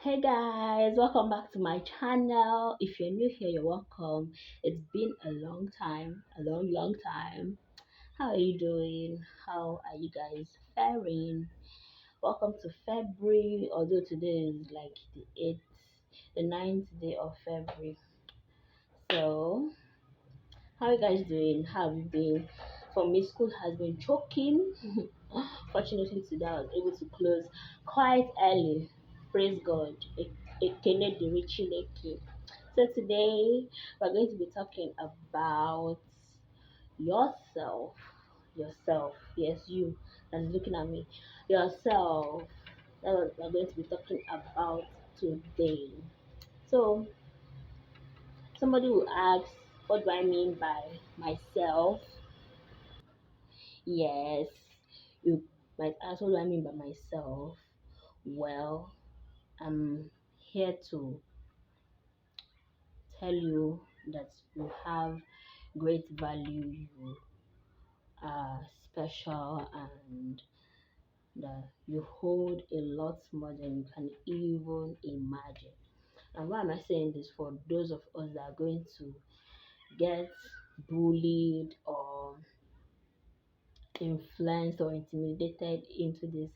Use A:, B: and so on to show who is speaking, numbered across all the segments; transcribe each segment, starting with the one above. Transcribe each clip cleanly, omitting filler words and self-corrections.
A: Hey guys, welcome back to my channel. If you're new here, you're welcome. It's been a long time, a long time. How are you doing? How are you guys faring? Welcome to February, although today is like the 8th, the 9th day of February. So, how are you guys doing? How have you been? For me, school has been choking. Fortunately, today I was able to close quite early. Praise God. Ekele diri Chineke. So today we're going to be talking about yourself. Yourself. Yes, you that's looking at me. Yourself. That's what we're going to be talking about today. So somebody will ask, what do I mean by myself? Yes, you might ask, what do I mean by myself? Well, I'm here to tell you that you have great value, you are special, and that you hold a lot more than you can even imagine. And why am I saying this? For those of us that are going to get bullied or influenced or intimidated into this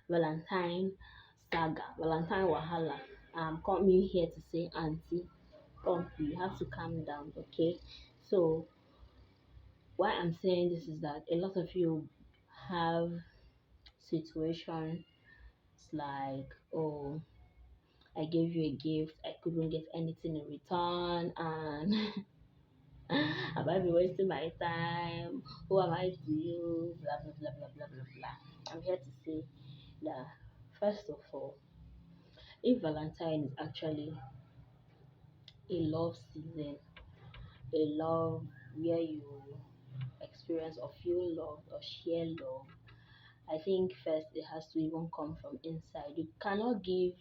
A: Valentine saga, Valentine Wahala. I'm coming here to say, Auntie, come, you have to calm down, okay? So, why I'm saying this is that a lot of you have situations like, oh, I gave you a gift, I couldn't get anything in return, and have I been wasting my time? Who am I to you? Blah blah blah blah blah blah blah. I'm here to say that first of all, if Valentine is actually a love season, a love where you experience or feel love or share love, I think first it has to even come from inside. You cannot give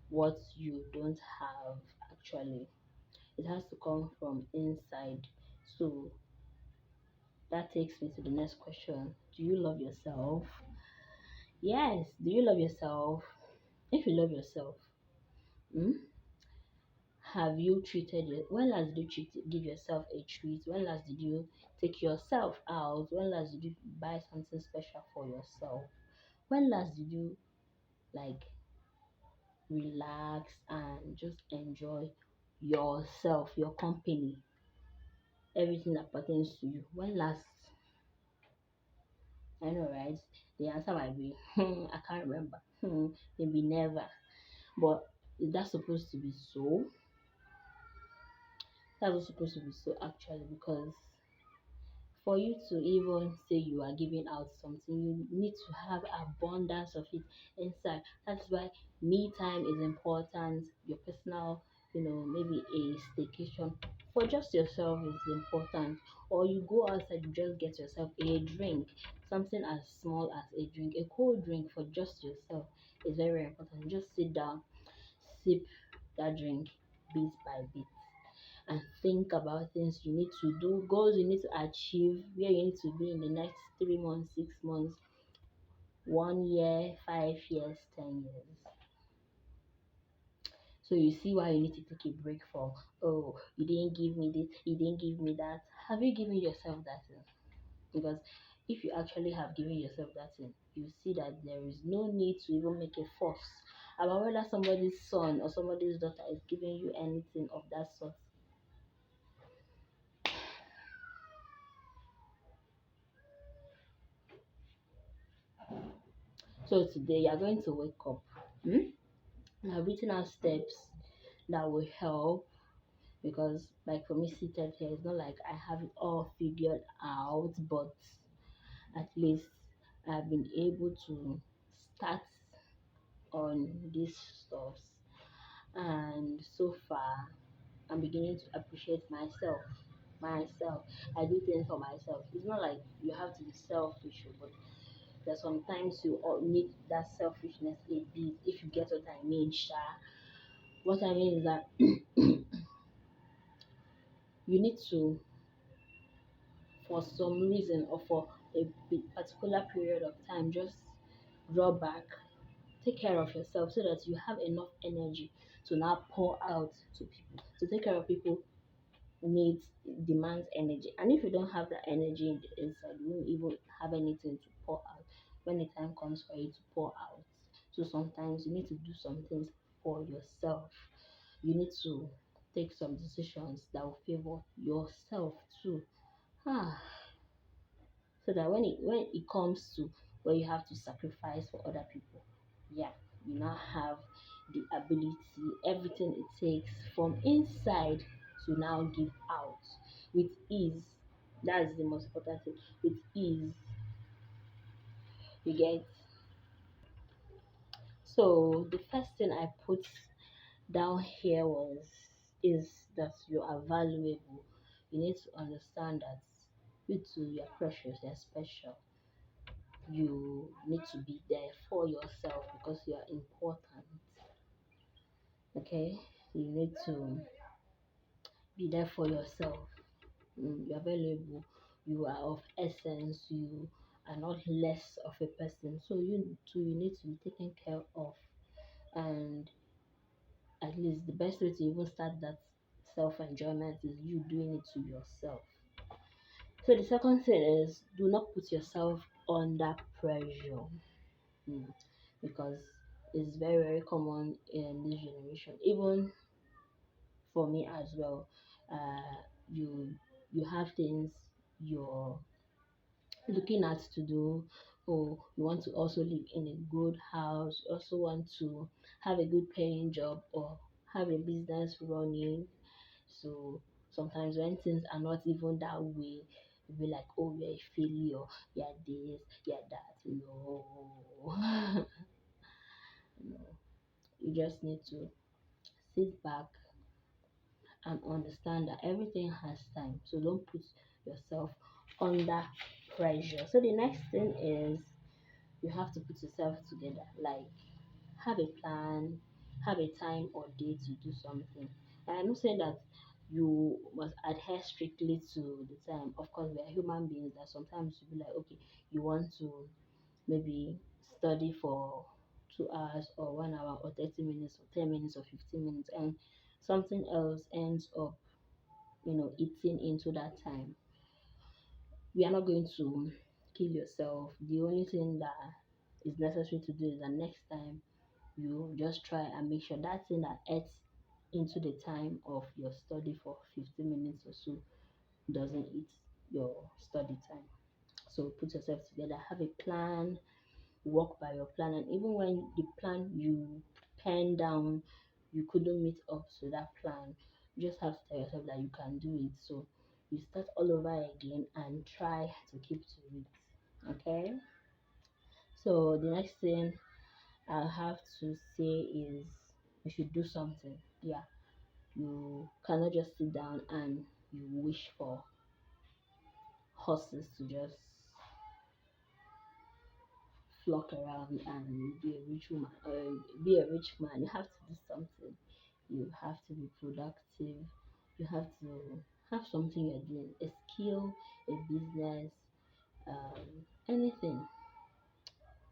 A: what you don't have actually. It has to come from inside. So that takes me to the next question. Do you love yourself? Yes. Do you love yourself? If you love yourself, hmm, have you treated it? When last did you give yourself a treat? When last did you take yourself out? When last did you buy something special for yourself? When last did you like relax and just enjoy yourself, your company, everything that pertains to you? When last? I know, right? The answer might be, I can't remember. Maybe never. But is that supposed to be so? That's not supposed to be so actually, because for you to even say you are giving out something, you need to have abundance of it inside. That's why me time is important. Your personal, maybe a staycation for just yourself is important. Or you go outside, you just get yourself a drink, something as small as a drink, a cold drink for just yourself is very, very important. Just sit down, sip that drink bit by bit, and think about things you need to do, goals you need to achieve, where you need to be in the next 3 months, 6 months, 1 year, 5 years, 10 years. So you see why you need to take a break from, oh, you didn't give me this, you didn't give me that. Have you given yourself that thing? Because if you actually have given yourself that thing, you see that there is no need to even make a fuss about whether somebody's son or somebody's daughter is giving you anything of that sort. So today you are going to wake up. Hmm? I've written out steps that will help, because, like, for me, seated here, it's not like I have it all figured out, but at least I've been able to start on these stuffs, and so far, I'm beginning to appreciate myself. Myself, I do things for myself. It's not like you have to be selfish, but that sometimes you all need that selfishness a bit, if you get what I mean, Sha. What I mean is that you need to, for some reason or for a particular period of time, just draw back, take care of yourself so that you have enough energy to now pour out to people. To take care of people needs demands energy, and if you don't have that energy in the inside, you won't even have anything to pour out when the time comes for you to pour out. So sometimes you need to do some things for yourself. You need to take some decisions that will favor yourself too. Ah, so that when it comes to where you have to sacrifice for other people, yeah, you now have the ability, everything it takes from inside to now give out with ease. That's the most important thing. With ease, you get. So the first thing I put down here was is that you are valuable. You need to understand that you too, you're precious, you're special. You need to be there for yourself because you are important. Okay, you need to be there for yourself. You are valuable, you are of essence, you are not less of a person, so you too, you need to be taken care of. And at least the best way to even start that self enjoyment is you doing it to yourself. So the second thing is, do not put yourself under pressure. Mm, because it's very very common in this generation, even for me as well. Uh, you you have things you're looking at to do, or you want to also live in a good house, you also want to have a good paying job or have a business running. So sometimes when things are not even that way, you'll be like, oh, you're a failure, you're this, you're that. No. No, you just need to sit back and understand that everything has time. So don't put yourself under pressure. So the next thing is, you have to put yourself together. Like, have a plan, have a time or date to do something. And I'm not saying that you must adhere strictly to the time. Of course, we are human beings that sometimes you be like, okay, you want to maybe study for 2 hours or 1 hour or 30 minutes or 10 minutes or 15 minutes, and something else ends up, eating into that time. We are not going to kill yourself. The only thing that is necessary to do is that next time you just try and make sure that thing that eats into the time of your study for 15 minutes or so doesn't eat your study time. So put yourself together, have a plan, work by your plan, and even when the plan you pen down, you couldn't meet up to that plan, you just have to tell yourself that you can do it. So you start all over again and try to keep to it. Okay, so the next thing I have to say is, you should do something. Yeah, you cannot just sit down and you wish for horses to just flock around and be a rich woman or be a rich man. You have to do something. You have to be productive. You have to have something you're doing, a skill, a business, anything.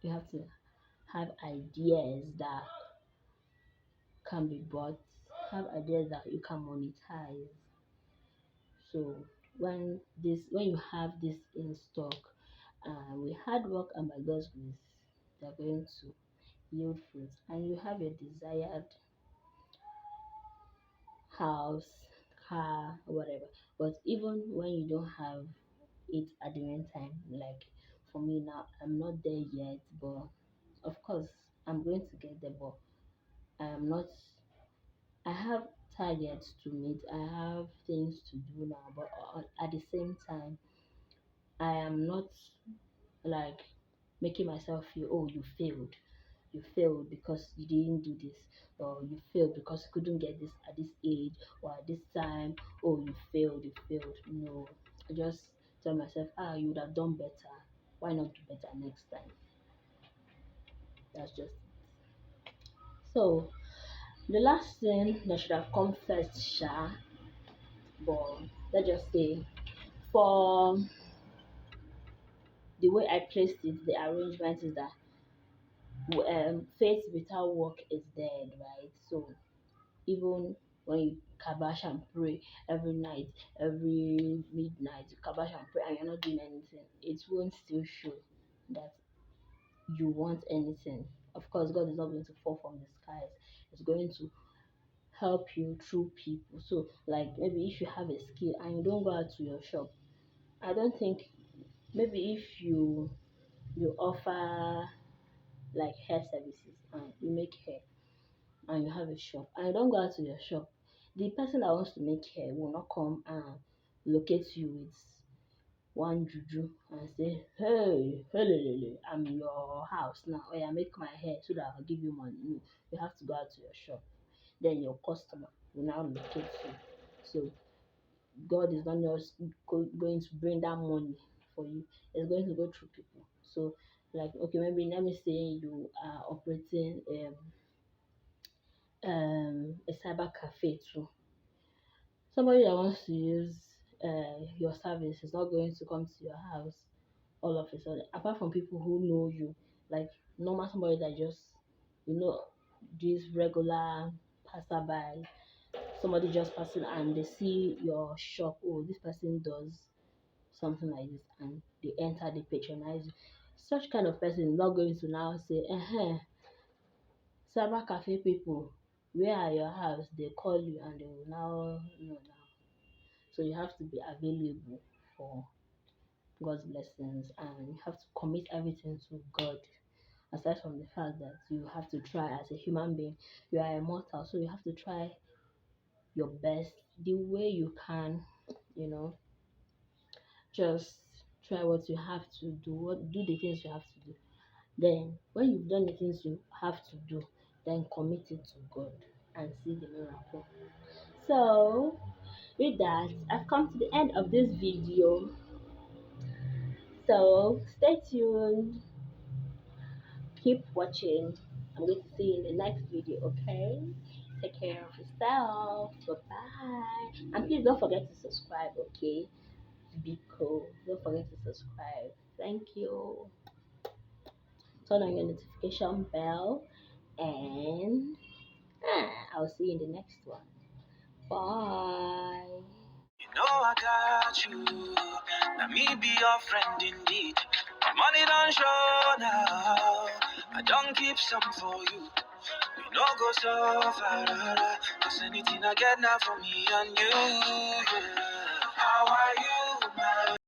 A: You have to have ideas that can be bought, have ideas that you can monetize. So when you have this in stock, with hard work and by God's grace, they're going to yield fruit, and you have your desired house, car, whatever. But even when you don't have it at the meantime, like for me now, I'm not there yet, but of course I'm going to get there. But I'm not. I have targets to meet. I have things to do now, but at the same time, I am not like making myself feel, oh, you failed because you didn't do this, or you failed because you couldn't get this at this age or at this time. Oh, you failed. No, I just tell myself, you would have done better. Why not do better next time? That's just so. The last thing that should have come first, sha, but let's just say, for the way I placed it, the arrangement is that faith without work is dead, right? So even when you kabash and pray every night, every midnight, you kabash and pray and you're not doing anything, it won't still show that you want anything. Of course, God is not going to fall from the skies. It's going to help you through people. So, like maybe if you have a skill and you don't go out to your shop, I don't think, maybe if you offer like hair services and you make hair and you have a shop and you don't go out to your shop, the person that wants to make hair will not come and locate you with one juju and say, hey, hello, I'm in your house now. Oh, yeah, make my hair so that I'll give you money. No, you have to go out to your shop. Then your customer will now locate you. So God is not just going to bring that money for you, it's going to go through people. So, like, okay, maybe let me say you are operating a cyber cafe too. Somebody that wants to use your service is not going to come to your house all of a sudden. Apart from people who know you, like normal somebody that just, you know, this regular passerby, somebody just passing and they see your shop, oh, this person does something like this, and they enter, they patronize you. Such kind of person is not going to now say, cyber cafe people, where are your house? They call you and they will now know now. So you have to be available for God's blessings and you have to commit everything to God. Aside from the fact that you have to try as a human being, you are immortal, so you have to try your best the way you can, you know, just try what you have to do, do the things you have to do. Then when you've done the things you have to do, then commit it to God and see the miracle. So with that, I've come to the end of this video. So stay tuned, keep watching. I'm going to see you in the next video, okay? Take care of yourself. Bye bye. And please don't forget to subscribe, okay? Be cool. Don't forget to subscribe. Thank you. Turn on your notification bell and I'll see you in the next one. Bye. You know I got you. Let me be your friend indeed. My money don't show now. I don't keep some for you. We no go so far. Cause anything I get now for me and you. Yeah. How are you, man?